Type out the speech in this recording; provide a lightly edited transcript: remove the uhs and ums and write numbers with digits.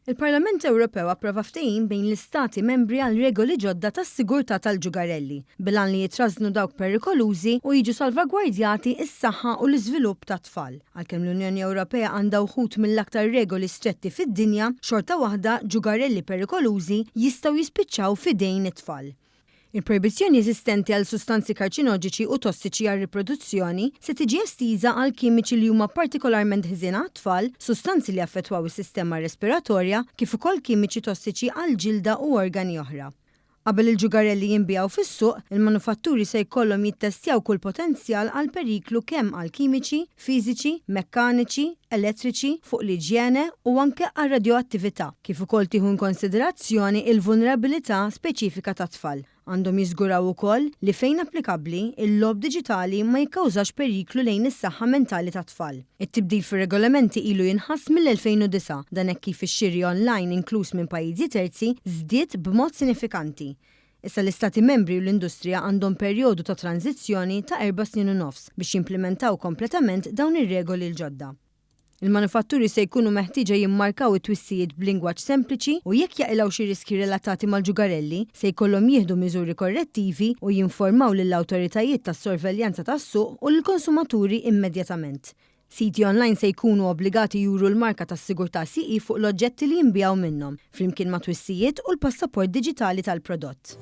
Il-Parlament Ewropew approva ftehim bejn l-istati membri għal regoli ġodda tas-sigurtà tal-ġugarelli, bilan li jitrażnu dawk perikolużi u jiġu salvagwardjati s-saħħa u l-iżvilupp tat-tfal. Għalkemm l-Unjoni Ewropea għandha wħud mill-aktar regoli stretti fid-dinja, xorta waħda ġugarelli perikolużi jistgħu jispiċċaw f'idejn it-tfal. Il-proibizzjoni eżistenti għal sustanzi karċinoġiċi u tossiċi għal riproduzzjoni se tiġi estiża għal kimiċi li huma partikolarment ħżiena għat-tfal, sustanzi li affettwaw is-sistema respiratorja, kif ukoll kimiċi tossiċi għal ġilda u organi oħra. Qabel il-ġugarelli jinbijaw fis-suq, il-manufatturi se jkollhom jittestjaw kull potenzjal għal periklu kemm għal kimiċi, fiżiċi, mekkaniċi, elettriċi, fuq l-iġjene u anke għal radioattività, kif ukoll tieħu konsiderazzjoni il-vulnerabilità speċifika tat-tfal. Għandhom jiżguraw ukoll li fejn applikabbli il-lob diġitali ma jikkawżax periklu lejn is-saħħa mentali tat-tfal. It-tibdil fir-regolamenti ilu jinħass mill-2009 dan hekk kif ix-xiri online inkluż minn pajjiżi terzi żdied b'mod sinifikanti. Issa l-Istati membri u l-industrija għandhom perjodu ta' tranzizzjoni ta' 4 snin u nofs biex jimplementaw kompletament dawn ir-regoli l-ġodda. Il-manufatturi se jkunu meħtieġa jimmarkaw it-twissijiet b'lingwaġġ sempliċi u jekk jaqilgħu xi riski relatati mal-ġugarelli se jkollhom jieħdu miżuri korrettivi u jinformaw lill-awtoritajiet tas-sorveljanza tas-suq u lill-konsumaturi immedjatament. Siti online se jkunu obbligati juru l-marka tas-sigurtà CE fuq l-oġġetti li jinbijaw minnhom, flimkien ma' twissijiet u l-passaport diġitali tal-prodott.